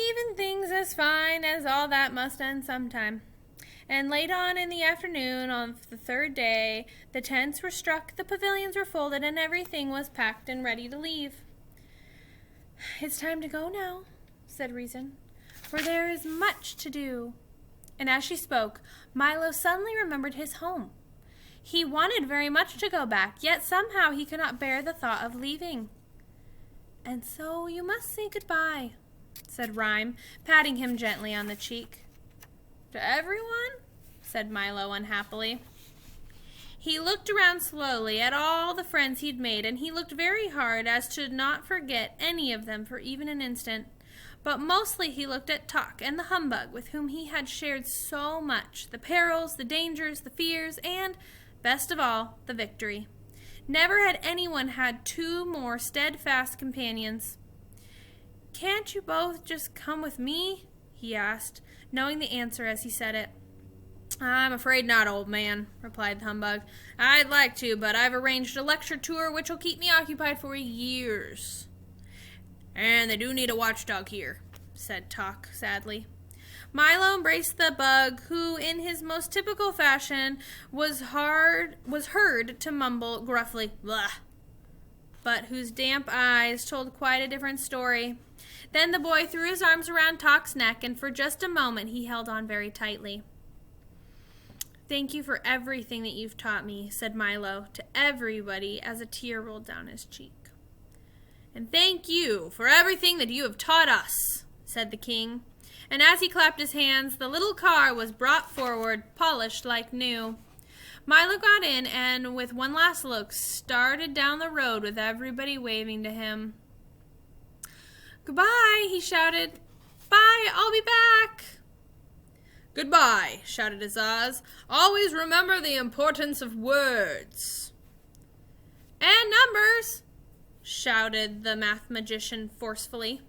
even things as fine as all that must end sometime. And late on in the afternoon of the third day, the tents were struck, the pavilions were folded, and everything was packed and ready to leave. "It's time to go now," said Reason, "for there is much to do." And as she spoke, Milo suddenly remembered his home. He wanted very much to go back, yet somehow he could not bear the thought of leaving. "And so you must say goodbye," said Rhyme, patting him gently on the cheek. "To everyone?" said Milo unhappily. He looked around slowly at all the friends he'd made, and he looked very hard as to not forget any of them for even an instant. But mostly he looked at Tuck and the humbug with whom he had shared so much, the perils, the dangers, the fears, and, best of all, the victory. Never had anyone had two more steadfast companions. "Can't you both just come with me?" he asked, knowing the answer as he said it. "I'm afraid not, old man," replied the humbug. "I'd like to, but I've arranged a lecture tour which will keep me occupied for years." "And they do need a watchdog here," said Tuck sadly. Milo embraced the bug, who, in his most typical fashion, was heard to mumble gruffly, "Blah," but whose damp eyes told quite a different story. Then the boy threw his arms around Tuck's neck, and for just a moment he held on very tightly. "Thank you for everything that you've taught me," said Milo to everybody as a tear rolled down his cheek. "And thank you for everything that you have taught us," said the king. And as he clapped his hands, the little car was brought forward, polished like new. Milo got in and, with one last look, started down the road with everybody waving to him. "Goodbye," he shouted. "Bye, I'll be back." "Goodbye," shouted Azaz. "Always remember the importance of words." "And numbers," shouted the math magician forcefully.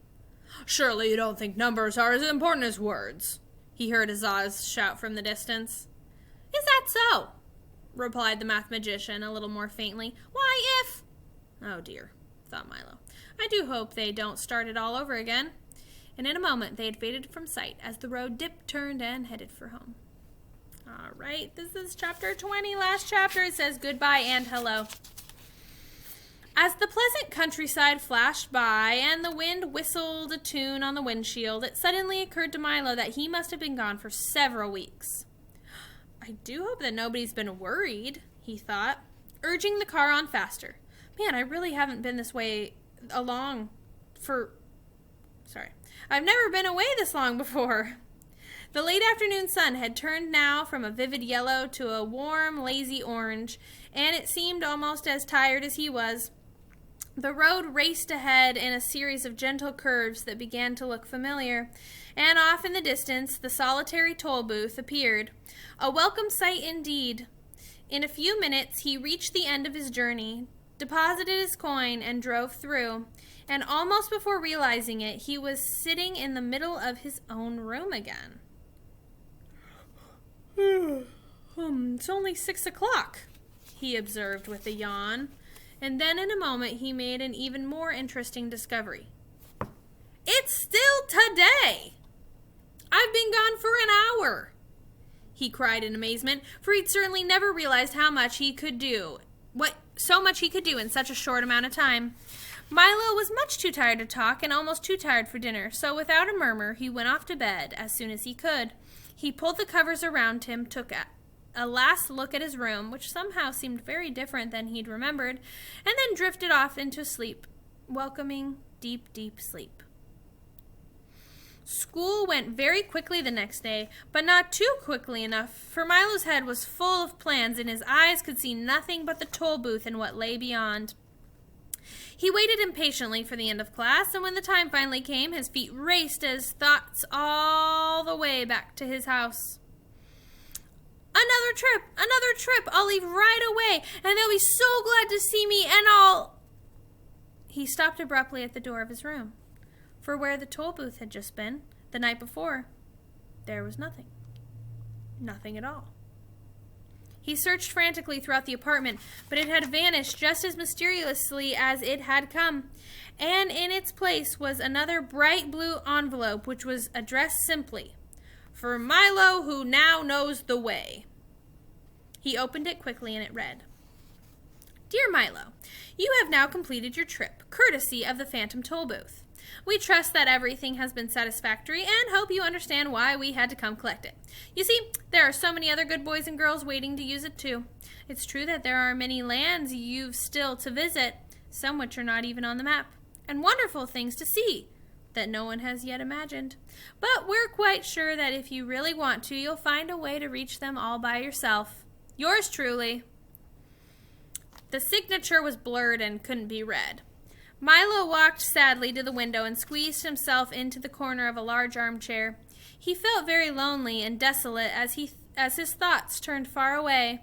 "Surely you don't think numbers are as important as words," he heard Azaz shout from the distance. "Is that so?" replied the math magician a little more faintly. "Why, if—" "Oh dear," thought Milo. "I do hope they don't start it all over again." And in a moment they had faded from sight as the road dipped, turned, and headed for home. All right, this is chapter 20, last chapter. It says goodbye and hello. As the pleasant countryside flashed by and the wind whistled a tune on the windshield, it suddenly occurred to Milo that he must have been gone for several weeks. "I do hope that nobody's been worried," he thought, urging the car on faster. "Man, I really haven't been this way I've never been away this long before." The late afternoon sun had turned now from a vivid yellow to a warm, lazy orange, and it seemed almost as tired as he was. The road raced ahead in a series of gentle curves that began to look familiar, and off in the distance the solitary Tollbooth appeared. A welcome sight indeed. In a few minutes he reached the end of his journey, deposited his coin, and drove through, and almost before realizing it, he was sitting in the middle of his own room again. It's only 6 o'clock, he observed with a yawn, and then in a moment he made an even more interesting discovery. "It's still today! I've been gone for an hour!" he cried in amazement, for he'd certainly never realized how much he could do, so much he could do in such a short amount of time. Milo was much too tired to talk and almost too tired for dinner, so without a murmur he went off to bed as soon as he could. He pulled the covers around him, took a last look at his room, which somehow seemed very different than he'd remembered, and then drifted off into sleep, welcoming deep, deep sleep. School went very quickly the next day, but not too quickly enough, for Milo's head was full of plans and his eyes could see nothing but the Tollbooth and what lay beyond. He waited impatiently for the end of class, and when the time finally came, his feet raced his thoughts all the way back to his house. Another trip! I'll leave right away, and they'll be so glad to see me, and I'll—" He stopped abruptly at the door of his room, for where the Tollbooth had just been, the night before, there was nothing. Nothing at all. He searched frantically throughout the apartment, but it had vanished just as mysteriously as it had come. And in its place was another bright blue envelope, which was addressed simply, "For Milo, who now knows the way." He opened it quickly, and it read, "Dear Milo, you have now completed your trip, courtesy of the Phantom Tollbooth. We trust that everything has been satisfactory and hope you understand why we had to come collect it. You see, there are so many other good boys and girls waiting to use it too. It's true that there are many lands you've still to visit, some which are not even on the map, and wonderful things to see that no one has yet imagined. But we're quite sure that if you really want to, you'll find a way to reach them all by yourself. Yours truly." The signature was blurred and couldn't be read. Milo walked sadly to the window and squeezed himself into the corner of a large armchair. He felt very lonely and desolate as his thoughts turned far away,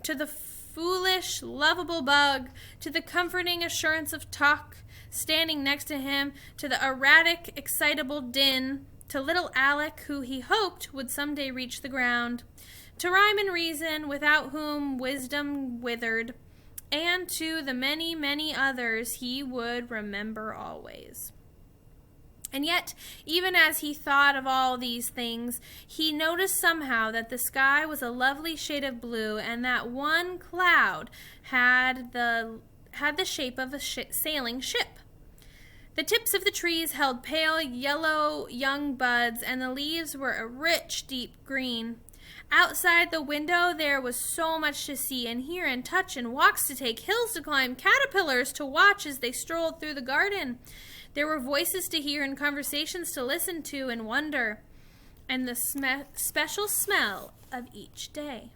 to the foolish, lovable bug, to the comforting assurance of Tuck, standing next to him, to the erratic, excitable Din, to little Alec, who he hoped would someday reach the ground, to Rhyme and Reason, without whom wisdom withered, and to the many, many others he would remember always. And yet, even as he thought of all these things, he noticed somehow that the sky was a lovely shade of blue, and that one cloud had the shape of a sailing ship. The tips of the trees held pale yellow young buds, and the leaves were a rich, deep green. Outside the window there was so much to see and hear and touch, and walks to take, hills to climb, caterpillars to watch as they strolled through the garden. There were voices to hear and conversations to listen to and wonder, and the special smell of each day.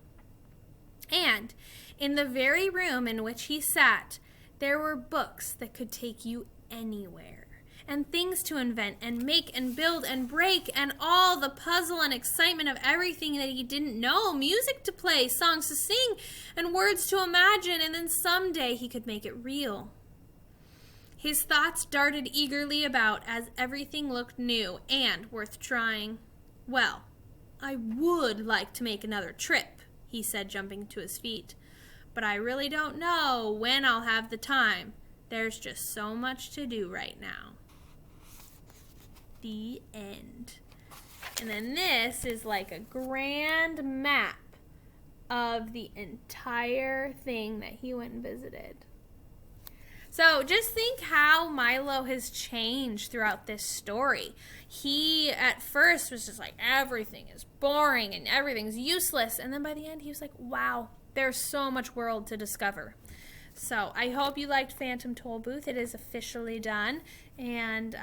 And in the very room in which he sat, there were books that could take you anywhere, and things to invent and make and build and break, and all the puzzle and excitement of everything that he didn't know, music to play, songs to sing, and words to imagine, and then someday he could make it real. His thoughts darted eagerly about as everything looked new and worth trying. "Well, I would like to make another trip," he said, jumping to his feet, "but I really don't know when I'll have the time. There's just so much to do right now." The end. And then this is like a grand map of the entire thing that he went and visited. So just think how Milo has changed throughout this story. He at first was just like, everything is boring and everything's useless. And then by the end he was like, wow, there's so much world to discover. So I hope you liked Phantom Tollbooth. It is officially done. And